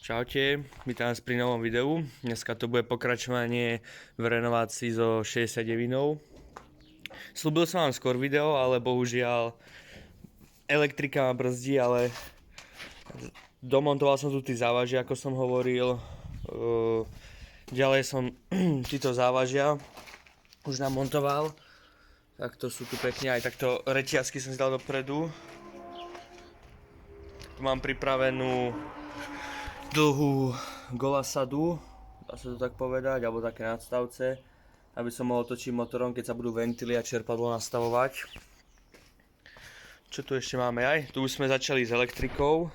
Čaute, vítam vás pri novom videu. Dneska to bude pokračovanie v renovácii so 69. Sľúbil som vám skôr video, ale bohužiaľ elektrika ma brzdí, ale domontoval som tu tí závažia, ako som hovoril. Ďalej som títo závažia už namontoval. Takto sú tu pekne, aj takto reťazky som si dal dopredu. Tu mám pripravenú dlhú golasadu, dá sa to tak povedať, alebo také nadstavce, aby som mohol točiť motorom, keď sa budú ventily a čerpadlo nastavovať. Čo tu ešte máme aj? Tu už sme začali s elektrikou.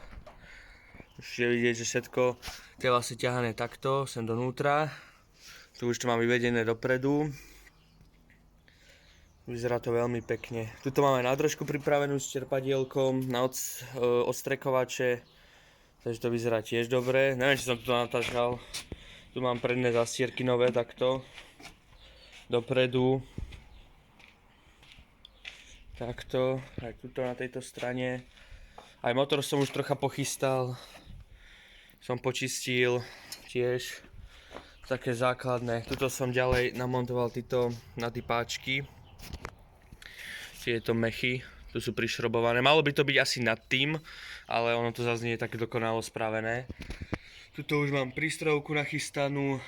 Už je vidieť, že všetko je vlastne ťahané takto, sem donútra. Tu už to mám vyvedené dopredu. Vyzerá to veľmi pekne. Tuto máme nádržku pripravenú s čerpadielkom na odstrekovače. Takže to vyzerá tiež dobre. Neviem, či som to natáčal. Tu mám predné zastierky nové takto. Dopredu. Takto. Aj tuto na tejto strane. Aj motor som už trocha pochystal. Som počistil tiež. Také základné. Tuto som ďalej namontoval na tie páčky. Tieto mechy. Tu sú prišrobované. Malo by to byť asi nad tým, ale ono to zase nie je tak dokonalo spravené. Tuto už mám prístrojovku nachystanú.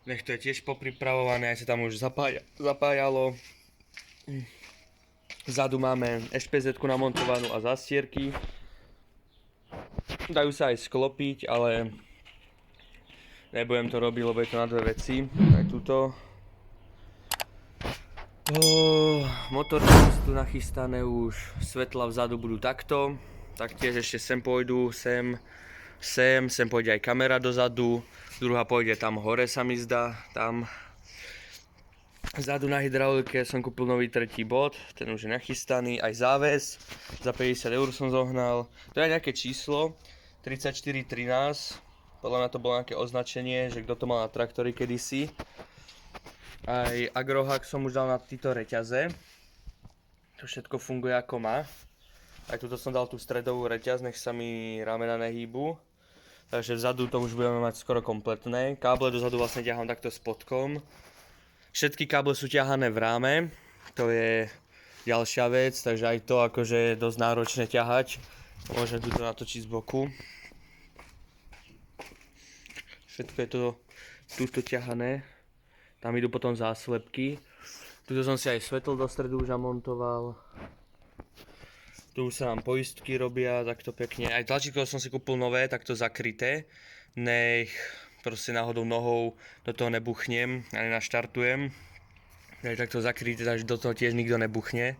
Nech to je tiež popripravované, aj sa tam už zapájalo. Vzadu máme SPZ-ku namontovanú a zastierky. Dajú sa aj sklopiť, ale nebudem to robiť, lebo je to na dve veci. Aj tuto. Motorky sú tu nachystané už, svetla vzadu budú takto, taktiež ešte sem pôjdu, sem pôjde aj kamera dozadu, druhá pôjde tam hore sa mi zdá, tam. Vzadu na hydraulike som kúpil nový tretí bod, ten už je nachystaný, aj záväz, za 50 € som zohnal, to je nejaké číslo, 3413, podľa mňa to bolo nejaké označenie, že kto to mal na traktori kedysi. Aj agrohak som už dal na tieto reťaze. To všetko funguje ako má. Aj tuto som dal tú stredovú reťaz, nech sa mi ramena nehýbu. Takže vzadu to už budeme mať skoro kompletné. Káble dozadu vlastne ťahám takto spodkom. Všetky káble sú ťahané v ráme. To je ďalšia vec, takže aj to akože je dosť náročné ťahať. Môžem tuto natočiť z boku. Všetko je to tuto ťahané. Tam idú potom záslepky. Tuto som si aj svetlo do stredu už namontoval. Tu už sa nám poistky robia takto pekne. Aj tlačítko som si kúpil nové, takto zakryté. Nech proste náhodou nohou do toho nebuchnem a nenaštartujem. Je takto zakryté, takže do toho tiež nikto nebuchne.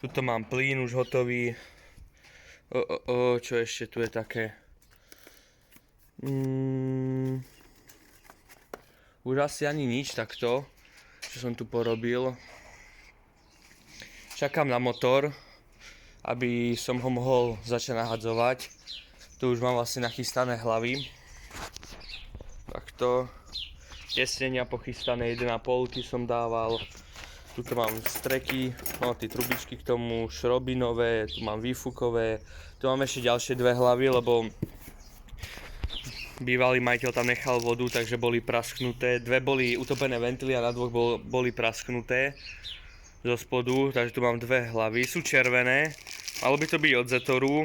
Tuto mám plyn už hotový. Čo ešte tu je také? Už asi ani nič takto, čo som tu porobil. Čakám na motor, aby som ho mohol začať nahadzovať. Tu už mám vlastne nachystané hlavy. Takto. Tesnenia pochystané 1,5 som dával. Tuto mám streky, no tie trubičky k tomu, šroby nové, tu mám výfukové. Tu mám ešte ďalšie dve hlavy, lebo bývalý majiteľ tam nechal vodu, takže boli prasknuté. Dve boli utopené ventily a na dvoch boli prasknuté zo spodu, takže tu mám dve hlavy. Sú červené, malo by to byť od Zetoru,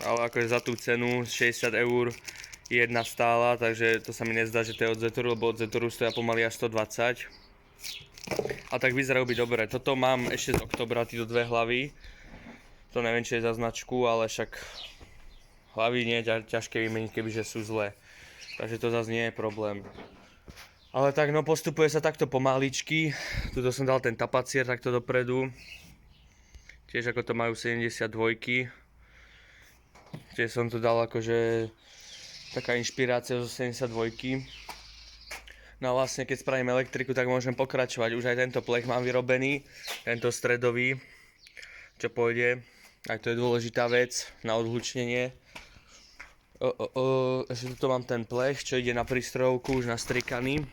ale akože za tú cenu 60 € jedna stála, takže to sa mi nezdá, že to je od Zetoru, lebo od Zetoru stoja pomaly až 120. A tak vyzerajú byť dobre. Toto mám ešte z oktobra, títo dve hlavy. To neviem, či je za značku, ale však hlavy nie je ťažké vymeniť, kebyže sú zlé. Takže to zase nie je problém. Ale tak no, postupuje sa takto pomaličky. Tuto som dal ten tapacier takto dopredu. Tiež ako to majú 72. Tiež som tu dal akože taká inšpirácia zo 72. No a vlastne keď spravím elektriku, tak môžem pokračovať. Už aj tento plech mám vyrobený. Tento stredový. Čo pôjde. Aj to je dôležitá vec na odhlučnenie. Ešte tu mám ten plech, čo ide na prístrojovku, už nastrikaný.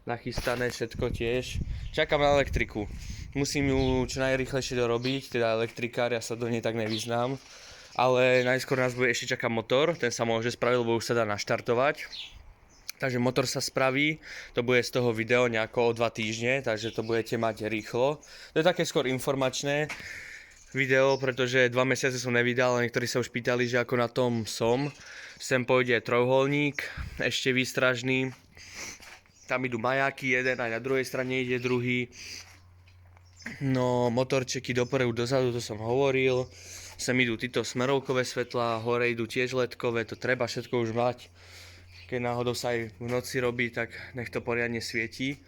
Nachystané všetko tiež. Čakám na elektriku. Musím ju čo najrýchlejšie dorobiť, teda elektrikár, ja sa do nej tak nevyznám. ale najskôr nás bude ešte čakať motor, ten sa môže spraviť, lebo už sa dá naštartovať. Takže motor sa spraví, to bude z toho video nejako o 2 týždne, takže to budete mať rýchlo. To je také skôr informačné video, pretože 2 mesiace som nevydal, ale niektorí sa už pýtali, že ako na tom som. Sem pôjde trojuholník, ešte výstražný. Tam idú majáky, jeden aj na druhej strane ide druhý. No, motorčeky dopredu, dozadu, to som hovoril. Sem idú títo smerovkové svetlá, hore idú tiež ledkové, to treba všetko už mať. Keď náhodou sa aj v noci robí, tak nech to poriadne svietí.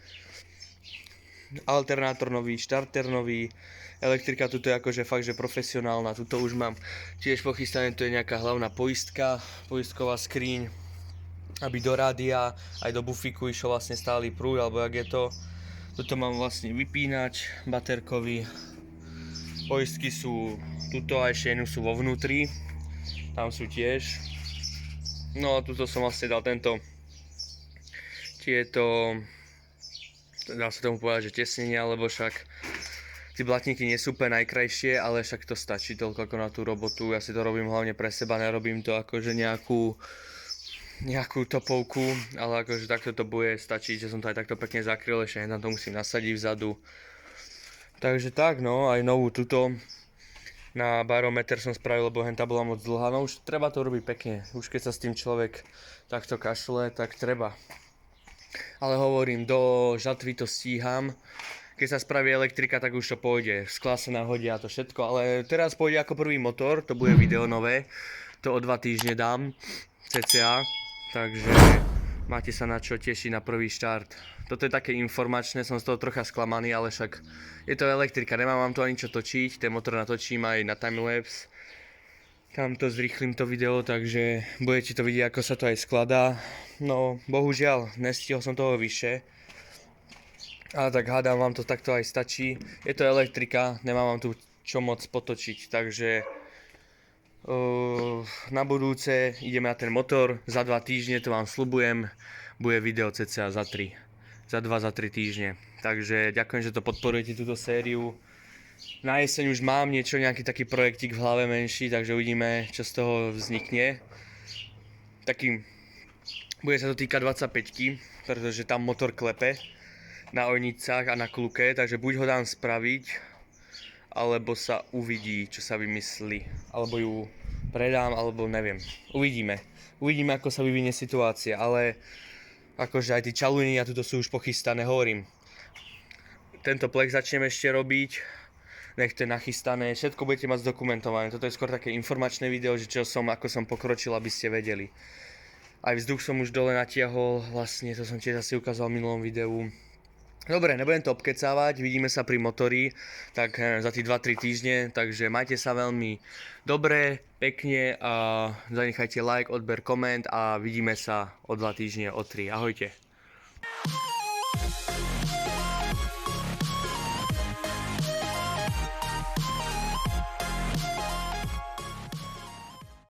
Alternátor nový, štarter nový, elektrika tuto je akože fakt, že profesionálna. Tuto už mám tiež pochystané, tu je nejaká hlavná poistka, poistková skriň, aby do rádia, aj do bufíku išiel vlastne stály prúd, alebo jak je to. Tuto mám vlastne vypínač baterkový, poistky sú tuto a ešte jednu sú vo vnútri, tam sú tiež. No a tuto som vlastne dal tieto, dá sa tomu povedať, že tesnenia, lebo však tí blatníky nie sú úplne najkrajšie, ale však to stačí toľko ako na tú robotu. Ja si to robím hlavne pre seba, nerobím to akože nejakú topovku, ale akože takto to bude stačiť, že som to aj takto pekne zakryl, ešte na to musím nasadiť vzadu. Takže tak no, aj novú tuto na barometer som spravil, lebo henta bola moc dlhá, no už treba to robiť pekne, už keď sa s tým človek takto kašle, tak treba. Ale hovorím, do žatvy to stíham, keď sa spraví elektrika, tak už to pôjde, skla sa nahodia a to všetko, ale teraz pôjde ako prvý motor, to bude video nové, to o 2 týždne dám, cca, takže máte sa na čo tešiť na prvý štart. Toto je také informačné, som z toho trocha sklamaný, ale však je to elektrika, nemám vám to ani čo točiť, ten motor natočím aj na timelapse. Tam to zrýchlim to video, takže budete to vidieť, ako sa to aj skladá. No, bohužiaľ, nestihol som toho vyše. Ale tak hádam, vám to takto aj stačí. Je to elektrika, nemám vám tu čo moc potočiť, takže na budúce ideme na ten motor, za 2 týždne, to vám sľubujem, bude video cca za 2-3 týždne. Takže ďakujem, že to podporujete túto sériu. Na jeseň už mám nejaký taký projektik v hlave menší, takže uvidíme, čo z toho vznikne. Bude sa to týkať 25-ky, pretože tam motor klepe na ojnicách a na kluke, takže buď ho dám spraviť, alebo sa uvidí, čo sa vymyslí, alebo ju predám, alebo neviem. Uvidíme, ako sa vyvinie situácia, ale akože aj tí čaluny a tuto sú už pochystané, hovorím. Tento plek začneme ešte robiť, nech to je nachystané, všetko budete mať zdokumentované. Toto je skôr také informačné video, že ako som pokročil, aby ste vedeli. Aj vzduch som už dole natiahol, vlastne to som tiež asi ukázal v minulom videu. Dobre, nebudem to obkecávať, vidíme sa pri motori, tak za tí 2-3 týždne, takže majte sa veľmi dobre, pekne a zanechajte like, odber, koment a vidíme sa o 2 týždne, o 3. Ahojte.